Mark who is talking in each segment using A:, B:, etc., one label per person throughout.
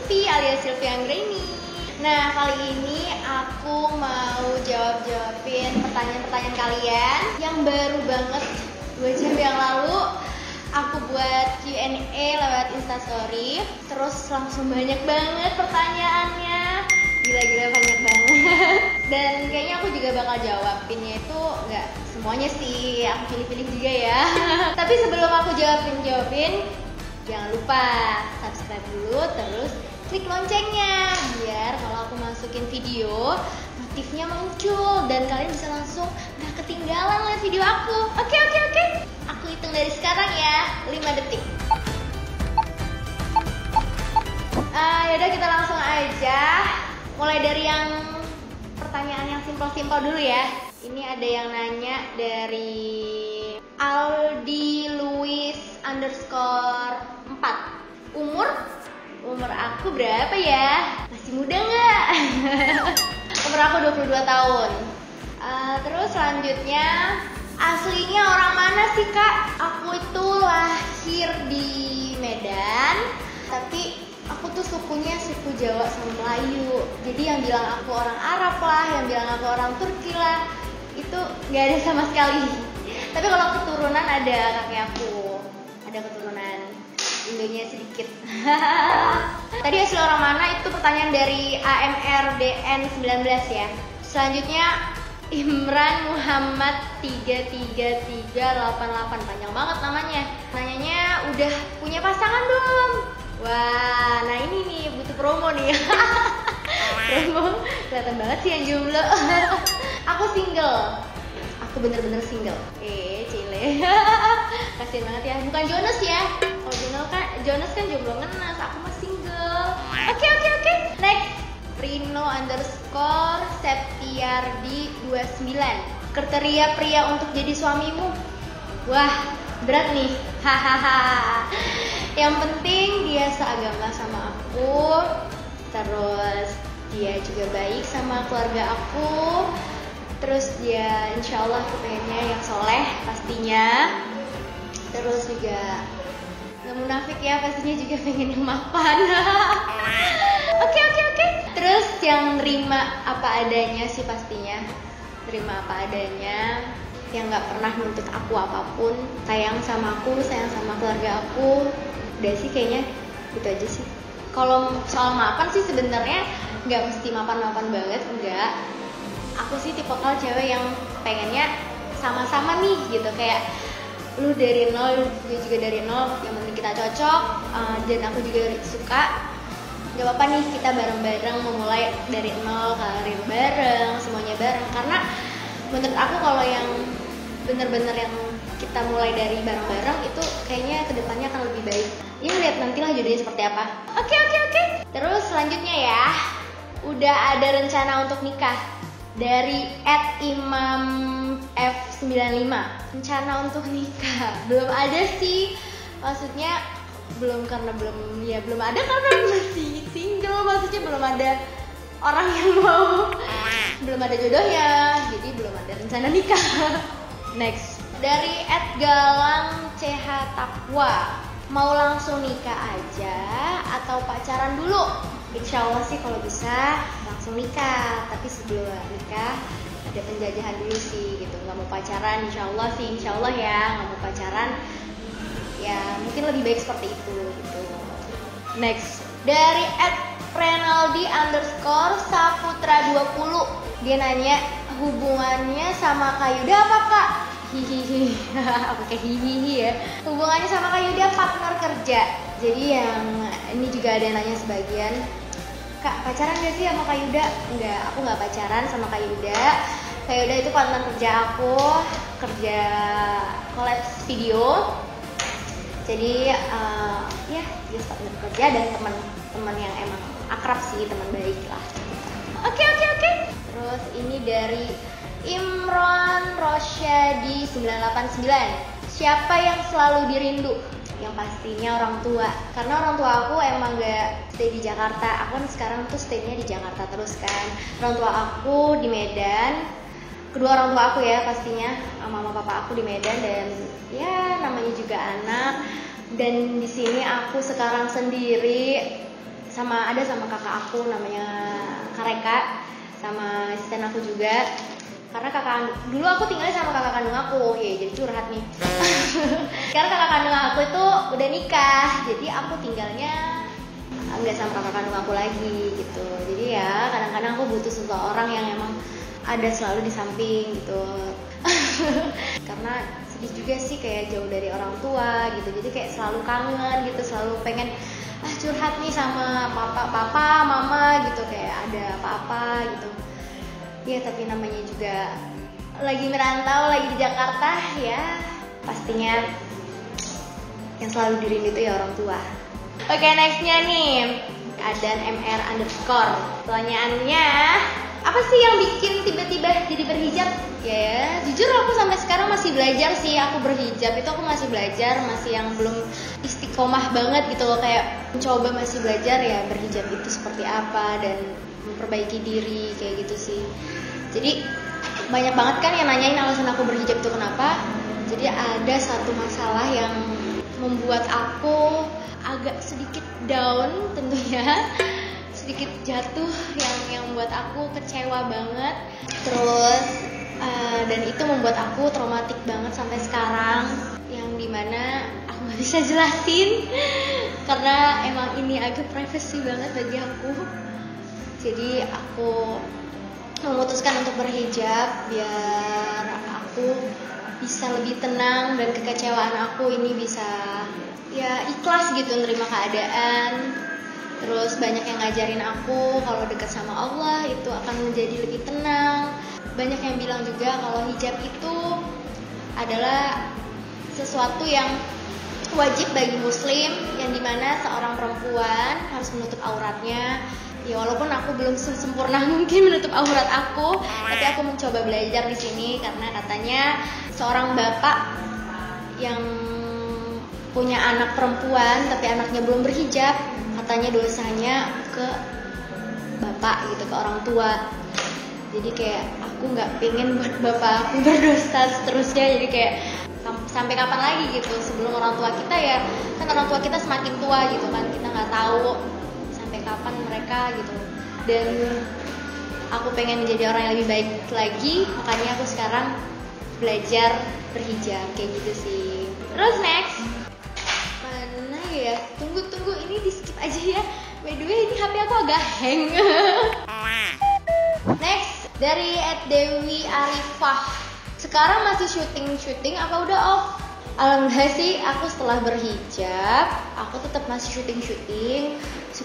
A: Silvi alias Silvi Anggraini. Nah, kali ini aku mau jawabin pertanyaan-pertanyaan kalian yang baru banget 2 jam yang lalu. Aku buat Q&A lewat Instastory, terus langsung banyak banget pertanyaannya. Gila-gila banyak banget. Dan kayaknya aku juga bakal jawabinnya itu nggak semuanya sih, aku pilih-pilih juga ya. Tapi sebelum aku jawabin, jangan lupa subscribe dulu, terus klik loncengnya biar kalau aku masukin video notifnya muncul dan kalian bisa langsung gak ketinggalan lihat video aku. Oke. Aku hitung dari sekarang ya, 5 detik. Yaudah kita langsung aja. Mulai dari yang pertanyaan yang simpel-simpel dulu ya. Ini ada yang nanya dari Aldi Luis _4. Umur aku berapa ya? Masih muda nggak? Umur aku 22 tahun. Terus selanjutnya, aslinya orang mana sih kak? Aku itu lahir di Medan, tapi aku tuh sukunya suku Jawa sama Melayu. Jadi yang bilang aku orang Arab lah, yang bilang aku orang Turki lah, itu nggak ada sama sekali. Tapi kalau keturunan ada kakek aku, ada keturunan Indonya sedikit. Tadi asli orang mana itu pertanyaan dari AMRDN19 ya. Selanjutnya Imran Muhammad 33388, panjang banget namanya. Nanyanya udah punya pasangan belum? Wah, nah ini nih butuh promo nih. Promo, kelihatan banget sih yang jomblo. Aku single. Aku bener-bener single. Cile. Kasian banget ya. Bukan Jonas ya. Kalau Jonas kan jomblo ngenes. Aku mah single. Oke. Next. Rino _Septiardi29. Kriteria pria untuk jadi suamimu. Wah, berat nih. Hahaha. Yang penting dia seagama sama aku. Terus dia juga baik sama keluarga aku. Terus dia insya Allah aku pengennya yang soleh pastinya. Terus juga gak munafik ya, pastinya juga pengen yang mapan. Oke. Terus yang nerima apa adanya sih pastinya. Terima apa adanya, yang gak pernah nuntut aku apapun. Sayang sama aku, sayang sama keluarga aku. Udah sih kayaknya gitu aja sih. Kalau soal mapan sih sebenarnya gak mesti mapan-mapan banget, enggak. Aku sih tipikal cewek yang pengennya sama-sama nih gitu, kayak lu dari nol, gue juga dari nol, yang penting kita cocok. Dan aku juga suka, gak apa-apa nih kita bareng-bareng memulai dari nol, karir bareng, semuanya bareng. Karena menurut aku kalau yang bener-bener yang kita mulai dari bareng-bareng itu kayaknya kedepannya akan lebih baik. Ya lihat nantilah jodohnya seperti apa. Oke. Terus selanjutnya ya, udah ada rencana untuk nikah dari @imamf95. Rencana untuk nikah belum ada sih, maksudnya belum ada karena masih single. Maksudnya belum ada orang yang mau, belum ada jodohnya, jadi belum ada rencana nikah. Next, dari @galangchtakwa. Mau langsung nikah aja atau pacaran dulu? Insya Allah sih kalau bisa langsung nikah, tapi sebelum nikah ada penjajahan dulu sih gitu. Nggak mau pacaran, insya Allah ya nggak mau pacaran. Ya mungkin lebih baik seperti itu gitu. Next, dari @renaldi _saputra20. Dia nanya hubungannya sama Kak Yuda apa kak? Hihihi. Aku kayak hihihi ya. Hubungannya sama Kak Yuda partner kerja. Jadi yang ini juga ada yang nanya sebagian, Kak pacaran gak sih sama Kak Yuda? Enggak, aku gak pacaran sama Kak Yuda. Kak Yuda itu partner kerja aku, kerja collab video. Jadi ya dia partner kerja dan teman yang emang akrab sih, teman baik lah. Oke. Terus ini dari Imron Rosyadi 989. Siapa yang selalu dirindu? Yang pastinya orang tua, karena orang tua aku emang gak stay di Jakarta. Aku kan sekarang tuh stay-nya di Jakarta terus kan. Orang tua aku di Medan, kedua orang tua aku ya pastinya, mama papa aku di Medan, dan ya namanya juga anak. Dan di sini aku sekarang sendiri sama kakak aku namanya Kareka, sama asisten aku juga. Karena dulu aku tinggalnya sama kakak kandung aku, ya jadi curhat nih. Karena kakak kandung aku itu udah nikah, jadi aku tinggalnya nggak sama kakak kandung aku lagi gitu. Jadi ya kadang-kadang aku butuh seseorang yang emang ada selalu di samping gitu. Karena sedih juga sih kayak jauh dari orang tua gitu, jadi kayak selalu kangen gitu, selalu pengen curhat nih sama papa, mama gitu, kayak ada apa-apa gitu. Ya tapi namanya juga lagi merantau, lagi di Jakarta ya, pastinya yang selalu dirindu itu ya orang tua. Oke, nextnya nih Adan MR underscore. Pertanyaannya, apa sih yang bikin tiba-tiba jadi berhijab? Ya, jujur aku sampai sekarang masih belajar sih. Aku berhijab itu aku masih belajar, masih yang belum istiqomah banget gitu loh, kayak mencoba, masih belajar ya berhijab itu seperti apa dan memperbaiki diri kayak gitu sih. Jadi banyak banget kan yang nanyain alasan aku berhijab itu kenapa. Jadi ada satu masalah yang membuat aku agak sedikit down tentunya, sedikit jatuh, yang membuat aku kecewa banget. Terus dan itu membuat aku traumatik banget sampai sekarang, yang dimana aku nggak bisa jelasin karena emang ini agak privacy banget bagi aku. Jadi aku memutuskan untuk berhijab biar aku bisa lebih tenang dan kekecewaan aku ini bisa ya ikhlas gitu nerima keadaan. Terus banyak yang ngajarin aku kalau dekat sama Allah itu akan menjadi lebih tenang. Banyak yang bilang juga kalau hijab itu adalah sesuatu yang wajib bagi muslim, yang dimana seorang perempuan harus menutup auratnya. Ya walaupun aku belum sempurna mungkin menutup aurat aku, tapi aku mencoba belajar di sini karena katanya seorang bapak yang punya anak perempuan tapi anaknya belum berhijab, katanya dosanya ke bapak gitu, ke orang tua. Jadi kayak aku nggak pengen buat bapak aku berdosa seterusnya. Jadi kayak sampai kapan lagi gitu sebelum orang tua kita, ya kan orang tua kita semakin tua gitu kan, kita nggak tahu kapan mereka gitu. Dan aku pengen menjadi orang yang lebih baik lagi, makanya aku sekarang belajar berhijab kayak gitu sih. Terus next, mana ya? Tunggu ini di skip aja ya. By the way ini HP aku agak hang. Next dari @Dewi Arifah. Sekarang masih syuting apa udah off? Alhamdulillah sih, aku setelah berhijab, aku tetap masih syuting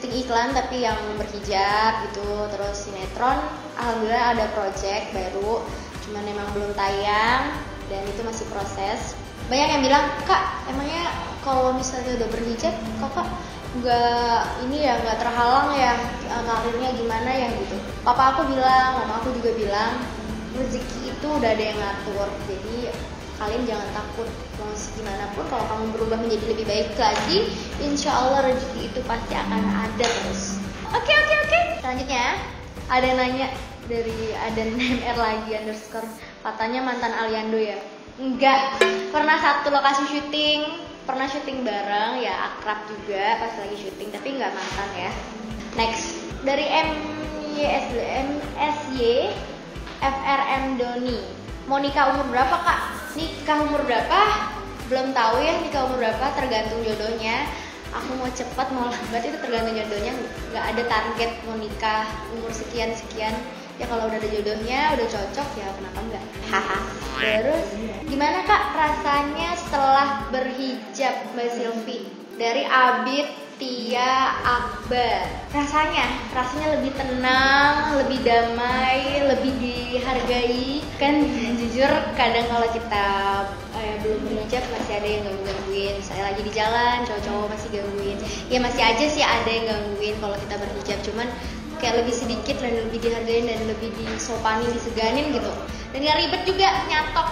A: iklan tapi yang berhijab gitu. Terus sinetron, alhamdulillah ada project baru, cuman memang belum tayang dan itu masih proses. Banyak yang bilang, Kak, emangnya kalau misalnya udah berhijab, kakak nggak terhalang ya karirnya gimana ya gitu. Papa aku bilang, mama aku juga bilang, rezeki itu udah ada yang ngatur, jadi kalian jangan takut, mau gimana pun kalau kamu berubah menjadi lebih baik lagi, insya Allah rezeki itu pasti akan ada terus. Oke. Selanjutnya ada yang nanya dari Adan MR lagi underscore, katanya mantan Aliando ya? Enggak, pernah satu lokasi syuting, pernah syuting bareng ya, akrab juga pas lagi syuting, tapi nggak mantan ya. Next dari MSY FRM Doni, mau nikah umur berapa Kak? Nikah umur berapa? Belum tahu ya nikah umur berapa, tergantung jodohnya. Aku mau cepat mau lambat itu tergantung jodohnya, nggak ada target mau nikah umur sekian. Ya kalau udah ada jodohnya, udah cocok ya kenapa enggak. Haha. Terus gimana Kak rasanya setelah berhijab Mbak Silvi? Dari Abid Tia Akbar. Rasanya lebih tenang, lebih damai, lebih dihargai. Kan jujur kadang kalau kita belum berhijab masih ada yang gangguin. Saya lagi di jalan, cowok-cowok masih gangguin. Ya masih aja sih ada yang gangguin kalau kita berhijab, cuman kayak lebih sedikit dan lebih dihargain dan lebih disopani, diseganin gitu. Dan gak ribet juga nyatok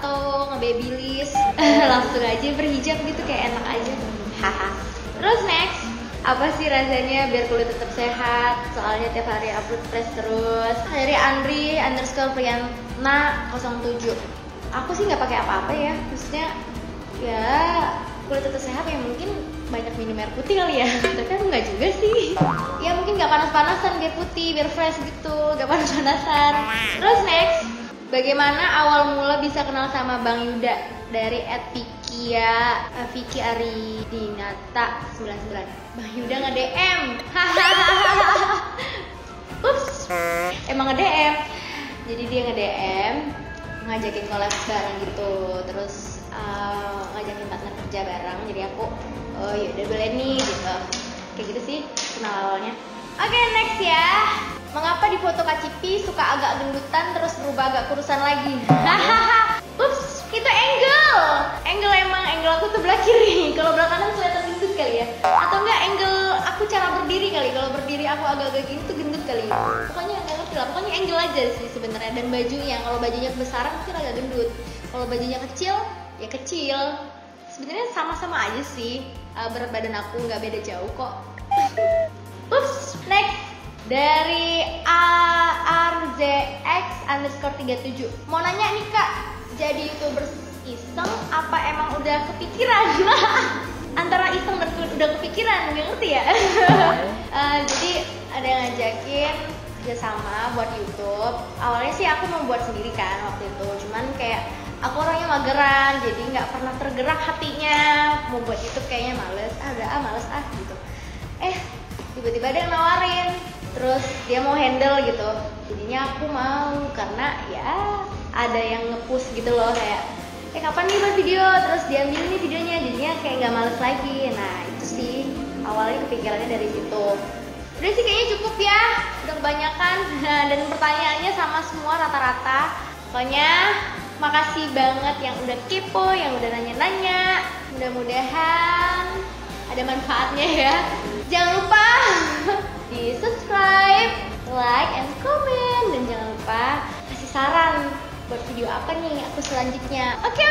A: atau ngebabyliss. Langsung aja berhijab gitu kayak enak aja. Haha. Terus next, apa sih rasanya biar kulit tetap sehat? Soalnya tiap hari upload fresh terus. Dari Andri underscore Priyantna 07. Aku sih nggak pakai apa-apa ya, maksudnya ya kulit tetap sehat ya mungkin banyak minum air putih kali ya. Tapi aku nggak juga sih. Ya mungkin nggak panas-panasan biar putih, biar fresh gitu, nggak panas-panasan. Terus next, bagaimana awal mula bisa kenal sama Bang Yuda? Dari Vicky Aridinata 99. Bang Yuda nge-DM. Ups, emang nge-DM. Jadi dia nge-DM, ngajakin collab bareng gitu, terus ngajakin partner kerja bareng. Jadi aku, oh yaudah boleh nih gitu. Kayak gitu sih kenal awalnya. Oke, next ya. Mengapa di foto Kak Cipi suka agak gendutan terus berubah agak kurusan lagi? Ups, itu angle aku sebelah kiri. Kalau belah kanan kelihatan gendut kali ya. Atau enggak angle aku cara berdiri kali. Kalau berdiri aku agak-agak gini tuh gendut kali. Pokoknya nggak ngerti lah. Pokoknya angle aja sih sebenarnya. Dan bajunya, kalau bajunya kebesaran mungkin agak gendut. Kalau bajunya kecil, ya kecil. Sebenarnya sama-sama aja sih. Berat badan aku nggak beda jauh kok. Ups, next. Dari ARZX_37. Mau nanya nih Kak, jadi YouTuber iseng apa emang udah kepikiran? Antara iseng dan udah kepikiran, nggak ngerti ya. Jadi ada yang ngajakin kerjasama buat YouTube. Awalnya sih aku mau buat sendiri kan waktu itu, cuman kayak aku orangnya mageran, jadi nggak pernah tergerak hatinya mau buat YouTube, kayaknya males gitu. Tiba-tiba ada yang nawarin, terus dia mau handle gitu, jadinya aku mau karena ya ada yang nge-push gitu loh, kayak kapan nih buat video, terus dia ambil nih videonya, jadinya kayak nggak males lagi. Nah itu sih awalnya kepikirannya dari situ. Udah sih kayaknya cukup ya, udah kebanyakan. Dan pertanyaannya sama semua rata-rata. Pokoknya makasih banget yang udah kepo, yang udah nanya-nanya. Mudah-mudahan ada manfaatnya ya. Jangan lupa di subscribe, like, and comment. Dan jangan lupa kasih saran buat video apa nih aku selanjutnya. Oke.